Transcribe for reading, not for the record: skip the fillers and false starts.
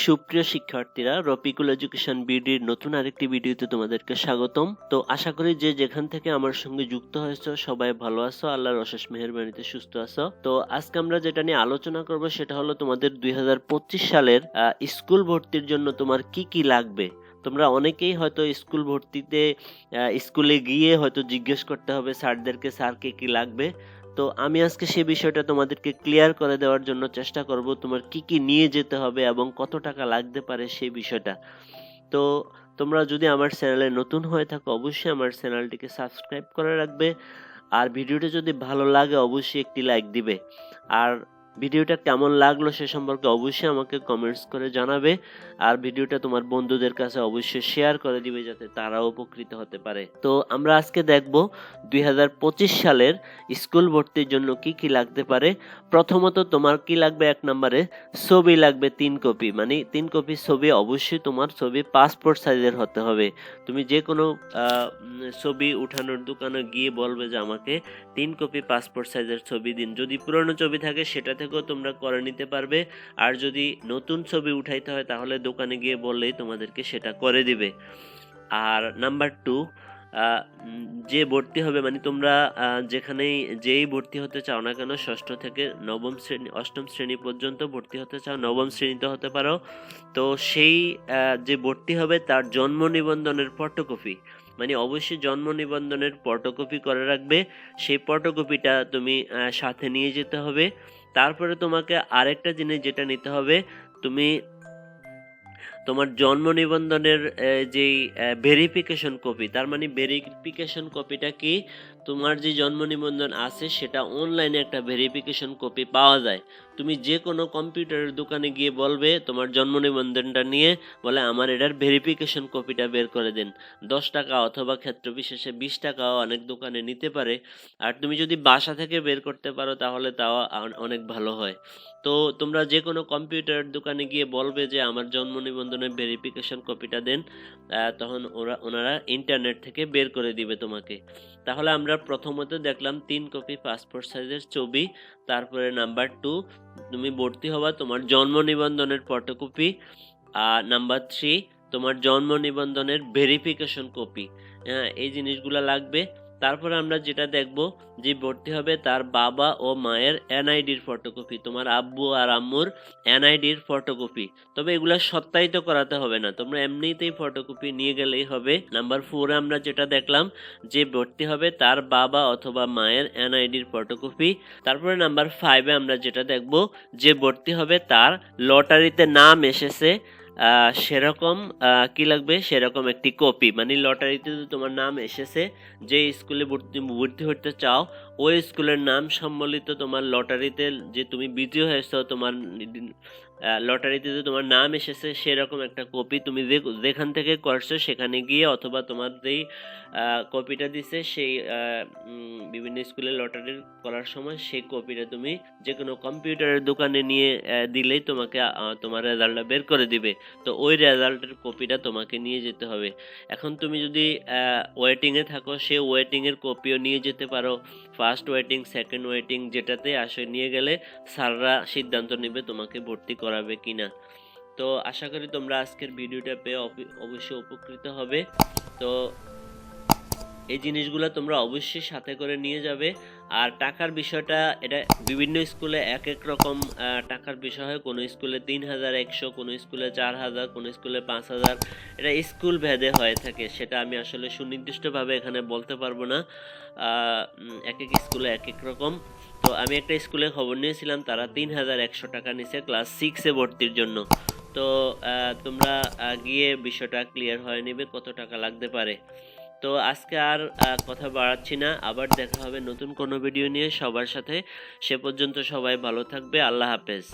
সুপ্রিয় শিক্ষার্থীরা, রফিকুল এডুকেশন বিডির নতুন আরেকটি ভিডিওতে তোমাদেরকে স্বাগতম। তো আশা করি যে যেখান থেকে আমার সঙ্গে যুক্ত হয়েছো সবাই ভালো আছো, আল্লাহর অশেষ মেহেরবানিতে সুস্থ আছো। তো আজকে আমরা যেটা নিয়ে আলোচনা করব সেটা হলো তোমাদের 2025 সালের স্কুল ভর্তির জন্য তোমার কি কি লাগবে। তোমরা অনেকেই হয়তো স্কুল ভর্তিতে স্কুলে গিয়ে হয়তো জিজ্ঞেস করতে হবে স্যারদেরকে, স্যার কি লাগবে। তো আমি আজকে সেই বিষয়টা তোমাদেরকে ক্লিয়ার করে দেওয়ার জন্য চেষ্টা করব, তোমার কি কি নিয়ে যেতে হবে এবং কত টাকা লাগতে পারে সেই বিষয়টা। তো তোমরা যদি আমার চ্যানেলে নতুন হয়ে থাকো অবশ্যই আমার চ্যানেলটিকে সাবস্ক্রাইব করে রাখবে, আর ভিডিওটা যদি ভালো লাগে অবশ্যই একটি লাইক দিবে, আর ভিডিওটা কেমন লাগলো সে সম্পর্কে অবশ্যই আমাকে কমেন্টস করে জানাবে, আর ভিডিওটা তোমার বন্ধুদের কাছে অবশ্যই শেয়ার করে দিবে যাতে তারাও উপকৃত হতে পারে। তো আমরা আজকে দেখব 2025 সালের স্কুল ভর্তির জন্য কি কি লাগতে পারে। প্রথমত তোমার কি লাগবে, এক নম্বরে ছবি লাগবে 3 কপি, মানে 3 কপি ছবি। অবশ্যই তোমার ছবি পাসপোর্ট সাইজের হতে হবে। তুমি যে কোনো ছবি উঠানোর দোকানে গিয়ে বলবে যে আমাকে 3 কপি পাসপোর্ট সাইজের ছবি দিন। যদি পুরনো ছবি থাকে সেটা থেকেও তোমরা করে নিতে পারবে, আর যদি নতুন ছবি উঠাইতে হয় তাহলে দোকানে গিয়ে বললেই তোমাদেরকে সেটা করে দিবে। আর নাম্বার 2, যে ভর্তি হবে, মানে তোমরা যেই ভর্তি হতে চাও না কেন, ষষ্ঠ থেকে নবম শ্রেণী, অষ্টম শ্রেণী পর্যন্ত ভর্তি হতে চাও, নবম শ্রেণীতে হতে পারো, তো সেই যে ভর্তি হবে তার জন্ম নিবন্ধনের ফটোকপি, মানে অবশ্যই জন্ম নিবন্ধনের ফটোকপি করে রাখবে। সেই ফটোকপিটা তুমি সাথে নিয়ে যেতে হবে। তারপরে তোমাকে আরেকটা জিনিস যেটা নিতে হবে, তুমি তোমার জন্ম নিবন্ধনের যেই ভেরিফিকেশন কপি, তার মানে ভেরিফিকেশন কপিটা কি, তোমার যে জন্ম নিবন্ধন আছে সেটা অনলাইনে একটা ভেরিফিকেশন কপি পাওয়া যায়। তুমি যে কোনো কম্পিউটারের দোকানে গিয়ে বলবে তোমার জন্ম নিবন্ধনটা নিয়ে, বলে আমার এটার ভেরিফিকেশন কপিটা বের করে দেন। 10 টাকা অথবা ক্ষেত্র বিশেষে 20 টাকাও অনেক দোকানে নিতে পারে। আর তুমি যদি বাসা থেকে বের করতে পারো তাহলে তাও অনেক ভালো হয়। তো তোমরা যে কোনো কম্পিউটারের দোকানে গিয়ে বলবে যে আমার জন্ম নিবন্ধনের ভেরিফিকেশন কপিটা দেন, তখন ওনারা ইন্টারনেট থেকে বের করে দিবে তোমাকে। তাহলে আমরা প্রথমত দেখলাম 3 কপি পাসপোর্ট সাইজের ছবি। তারপরে নাম্বার 2, তুমি ভর্তি হবা, তোমার জন্ম নিবন্ধনের ফটোকপি। আর নাম্বার 3, তোমার জন্ম নিবন্ধনের ভেরিফিকেশন কপি। এই জিনিসগুলো লাগবে। তারপরে আমরা যেটা দেখব, যে ভর্তি হবে তার বাবা ও মায়ের এনআইডির ফটোকপি, তোমার আব্বু আর আম্মুর এনআইডির ফটোকপি। তবে এগুলা সত্যায়িত করাতে হবে না, তোমরা এমনিতেই ফটোকপি নিয়ে গেলেই হবে। নাম্বার 4 আমরা যেটা দেখলাম, যে ভর্তি হবে তার বাবা অথবা মায়ের এনআইডির ফটোকপি। তারপরে নাম্বার 5 আমরা যেটা দেখব, যে ভর্তি হবে তার লটারিতে নাম এসেছে সেরকম কি লাগবে, সেরকম একটি কপি, মানে লটারিতে যদি তোমার নাম এসেছে, যে স্কুলে ভর্তি হতে চাও ওই স্কুলের নাম সম্বলিত তোমার লটারিতে যে তুমি বিজয়ী হয়েছো, তোমার লটারিতে যে তোমার নাম এসেছে সেরকম একটা কপি, তুমি যেখান থেকে করছো সেখানে গিয়ে, অথবা তোমার যেই কপিটা দিছে সেই বিভিন্ন স্কুলে লটারি করার সময় সেই কপিটা তুমি যে কোনো কম্পিউটারের দোকানে নিয়ে দিলেই তোমাকে তোমার রেজাল্টটা বের করে দিবে। তো ওই রেজাল্টের কপিটা তোমাকে নিয়ে যেতে হবে। এখন তুমি যদি ওয়েটিংয়ে থাকো, সেই ওয়েটিংয়ের কপিও নিয়ে যেতে পারো। ফার্স্ট ওয়েটিং, সেকেন্ড ওয়েটিং যেটাতে আসে নিয়ে গেলে স্যাররা সিদ্ধান্ত নেবে তোমাকে ভর্তি করাবে কিনা। তো আশা করি তোমরা আজকের ভিডিওটা পেয়ে অবশ্যই উপকৃত হবে। তো এই জিনিসগুলো তোমরা অবশ্যই সাথে করে নিয়ে যাবে। আর টাকার বিষয়টা, এটা বিভিন্ন স্কুলে এক এক রকম টাকার বিষয় হয়। কোনো স্কুলে 3100, কোনো স্কুলে 4000, কোনো স্কুলে 5000, এটা স্কুল ভেদে হয়ে থাকে। সেটা আমি আসলে সুনির্দিষ্টভাবে এখানে বলতে পারবো না, এক এক স্কুলে এক এক রকম। তো আমি একটা স্কুলে খবর নিয়েছিলাম, তারা 3100 টাকা নিছে ক্লাস 6-এ ভর্তির জন্য। তো তোমরা গিয়ে বিষয়টা ক্লিয়ার হয়ে নেবে কত টাকা লাগতে পারে। তো আজকে আর কথা বাড়াচ্ছি না, আবার দেখা হবে নতুন কোনো ভিডিও নিয়ে সবার সাথে। সে পর্যন্ত সবাই ভালো থাকবে, আল্লাহ হাফেজ।